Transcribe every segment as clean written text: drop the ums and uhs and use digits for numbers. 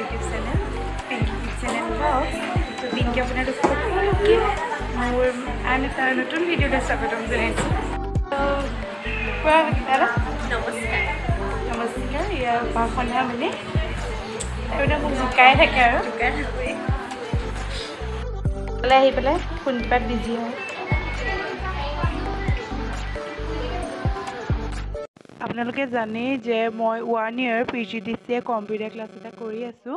YouTube channel Pinky channel vlogs তো পিংকি আপোনালোক সকলোকে মোৰ আন এটা নতুন ভিডিঅ'লৈ স্বাগতম জনাইছোঁ কোৱা দাদা নমস্কাৰ নমস্কাৰ ইয়াৰ সন্ধ্যা মানে এইবিলাক মোক জোকাই থাকে আৰু জোকাই থাকোঁ আহি পেলাই ফোন পাত বিজি হয় আপোনালোকে জানে যে মই 1 ইয়াৰ PGDCA কম্পিউটাৰ ক্লাছ এটা কৰি আছোঁ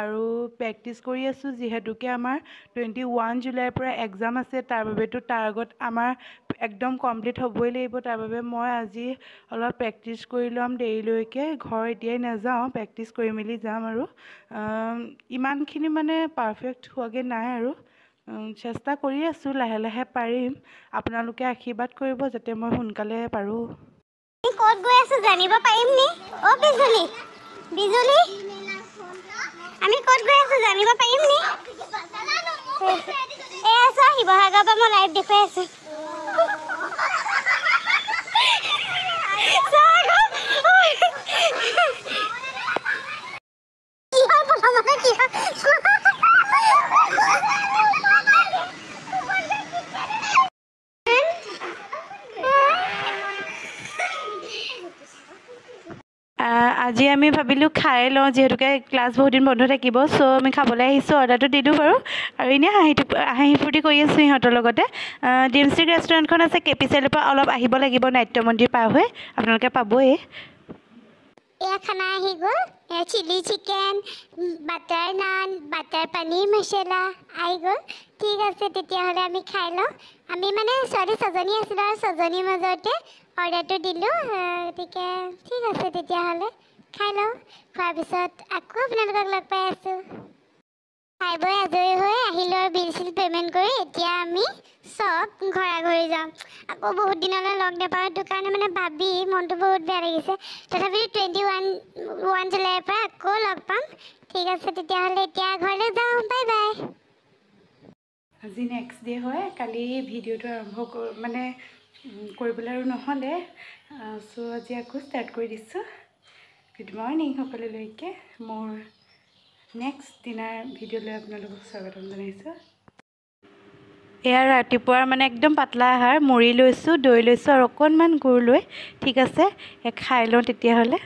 আৰু প্ৰেক্টিছ কৰি আছোঁ যিহেতুকে আমাৰ 21 জুলাইৰ পৰা এক্সাম আছে তাৰ বাবেতো তাৰ আগত আমাৰ একদম কমপ্লিট হ'বই লাগিব তাৰ বাবে মই আজি অলপ প্ৰেক্টিছ কৰি ল'ম দেৰিলৈকে ঘৰ এতিয়াই নাযাওঁ প্ৰেক্টিছ কৰি মেলি যাম আৰু ইমানখিনি মানে পাৰফেক্ট হোৱাগে নাই আৰু চেষ্টা কৰি আছোঁ লাহে লাহে পাৰিম আপোনালোকে আশীৰ্বাদ কৰিব যাতে মই সোনকালে পাৰোঁ ক'ত গৈ আছো জানিব পাৰিম নি অ বিজুলি বিজুলি আমি ক'ত গৈ আছো জানিব পাৰিম নি এ আছা শিৱসাগৰৰ পৰা মই লাইভ দেখুৱাই আছো আজি আমি ভাবিলোঁ খাই লওঁ যিহেতুকে ক্লাছ বহুত দিন বন্ধ থাকিব চ' আমি খাবলৈ আহিছোঁ অৰ্ডাৰটো দিলোঁ বাৰু আৰু এনেই হাঁহি ফূৰ্তি কৰি আছোঁ সিহঁতৰ লগতে ডিমষ্টিক ৰেষ্টুৰেণ্টখন আছে কেপি চাইলৰ পৰা অলপ আহিব লাগিব নাট্য মন্দিৰ পাৰ হৈ আপোনালোকে পাবই এয়া খানা আহি গ'ল চিলি চিকেন বাটাৰ নান বাটাৰ পনীৰ মছলা আহি গ'ল ঠিক আছে তেতিয়াহ'লে আমি খাই লওঁ আমি মানে ছোৱালী 6জনী আছিলোঁ আৰু 6জনীৰ মাজতে অৰ্ডাৰটো দিলোঁ গতিকে ঠিক আছে তেতিয়াহ'লে খাই লওঁ খোৱাৰ পিছত আকৌ আপোনালোকক লগ পাই আছোঁ খাই বৈ আজৰি হৈ আহিলোঁ আৰু বিল চিল পে'মেণ্ট কৰি এতিয়া আমি চব ঘৰা ঘৰি যাম আকৌ বহুত দিনলৈ লগ নাপাওঁ সেইটো কাৰণে মানে ভাবি মনটো বহুত বেয়া লাগিছে তথাপিও 21 জুলাইৰ পৰা আকৌ লগ পাম ঠিক আছে তেতিয়াহ'লে এতিয়া ঘৰলৈ যাওঁ বাই বাই আজি নেক্সট ডে হয় কালি ভিডিঅ'টো আৰম্ভ মানে কৰিবলৈ আৰু নহ'লে চ' আজি আকৌ ষ্টাৰ্ট কৰি দিছোঁ গুড মৰ্ণিং সকলোলৈকে মোৰ নেক্সট দিনাৰ ভিডিঅ'লৈ আপোনালোকক স্বাগতম জনাইছোঁ এয়া ৰাতিপুৱাৰ মানে একদম পাতলা আহাৰ মুড়ি লৈছোঁ দৈ লৈছোঁ আৰু অকণমান গুৰ লৈ ঠিক আছে খাই লওঁ তেতিয়াহ'লে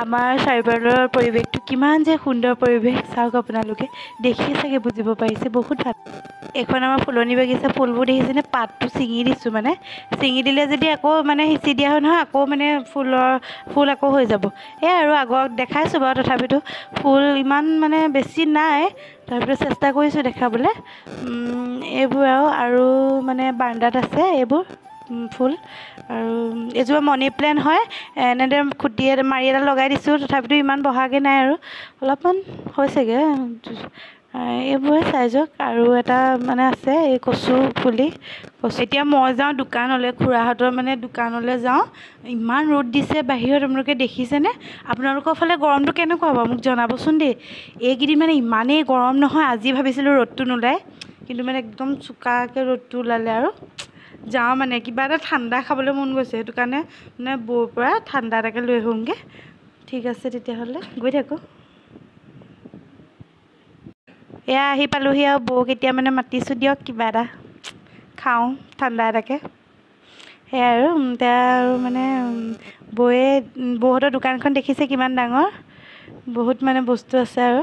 আমাৰ চাৰিওফালৰ পৰিৱেশটো কিমান যে সুন্দৰ পৰিৱেশ চাওক আপোনালোকে দেখি চাগে বুজিব পাৰিছে বহুত ভাল এখন আমাৰ ফুলনি বাগিচা ফুলবোৰ দেখিছেনে পাতটো ছিঙি দিছোঁ মানে ছিঙি দিলে যদি আকৌ মানে সিঁচি দিয়া হয় নহয় আকৌ মানে ফুল আকৌ হৈ যাব এয়া আৰু আগত দেখাইছোঁ বাৰু তথাপিতো ফুল ইমান মানে বেছি নাই তথাপিতো চেষ্টা কৰিছোঁ দেখাবলৈ এইবোৰ আৰু মানে বাৰান্দাত আছে এইবোৰ ফুল আৰু এজোপা মানি প্লেণ্ট হয় এনেদৰে খুঁটি মাৰি এটা লগাই দিছোঁ তথাপিতো ইমান বহাগৈ নাই আৰু অলপমান হৈছেগৈ এইবোৰে চাই যাওক আৰু এটা মানে আছে এই কচু পুলি এতিয়া মই যাওঁ দোকানলৈ খুৰাহঁতৰ মানে দোকানলৈ যাওঁ ইমান ৰ'দ দিছে বাহিৰত আপোনালোকে দেখিছেনে আপোনালোকৰ ফালে গৰমটো কেনেকুৱা হ'ব মোক জনাবচোন দেই এইকেইদিন মানে ইমানেই গৰম নহয় আজি ভাবিছিলোঁ ৰ'দটো নোলায় কিন্তু মানে একদম চোকাকৈ ৰ'দটো ওলালে আৰু যাওঁ মানে কিবা এটা ঠাণ্ডা খাবলৈ মন গৈছে সেইটো কাৰণে মানে বৌৰ পৰা ঠাণ্ডা এটাকে লৈ আহোঁগৈ ঠিক আছে তেতিয়াহ'লে গৈ থাকোঁ এয়া আহি পালোহি আৰু বৌক এতিয়া মানে মাতিছোঁ দিয়ক কিবা এটা খাওঁ ঠাণ্ডা এটাকে সেয়াই আৰু এতিয়া আৰু মানে বৌহঁতৰ দোকানখন দেখিছে কিমান ডাঙৰ বহুত মানে বস্তু আছে আৰু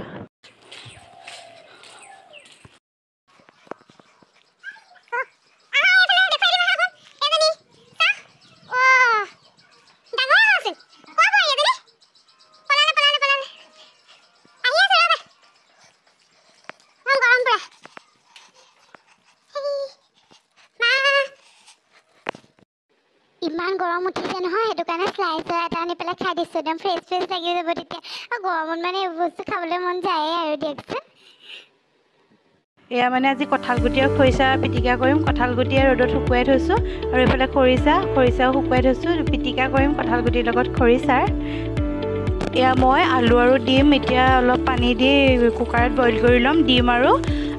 ইমান গৰম উঠিছে নহয় সেইটো কাৰণে স্লাইচাৰ এটা আনি পেলাই খাই দিছোঁ একদম ফ্ৰেছ লাগি যাব তেতিয়া গৰমত মানে এইবোৰ বস্তু খাবলৈ মন যায় আৰু দিয়কচোন এয়া মানে আজি কঁঠালগুটি আৰু খৰিচা পিটিকা কৰিম কঁঠালগুটি ৰ'দত শুকুৱাই থৈছোঁ আৰু এইফালে খৰিচাও শুকুৱাই থৈছোঁ পিটিকা কৰিম কঁঠালগুটিৰ লগত খৰিচাৰ এয়া মই আলু আৰু ডিম এতিয়া অলপ পানী দি কুকাৰত বইল কৰি ল'ম ডিম আৰু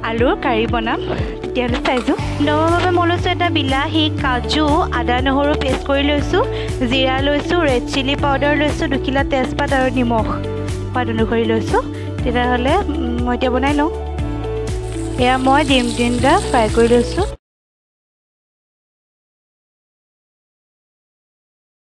আলুৰ কাৰী বনাম তেতিয়াহ'লে চাইছোঁ নবৰ বাবে মই লৈছোঁ এটা বিলাহী কাজু আদা নহৰু পেষ্ট কৰি লৈছোঁ জিৰা লৈছোঁ ৰেড চিলি পাউডাৰ লৈছোঁ 2 কিলো তেজপাত আৰু নিমখ সোৱাদ অনুসৰি লৈছোঁ তেতিয়াহ'লে মই এতিয়া বনাই লওঁ এয়া মই ডিম তিনিটা ফ্ৰাই কৰি লৈছোঁ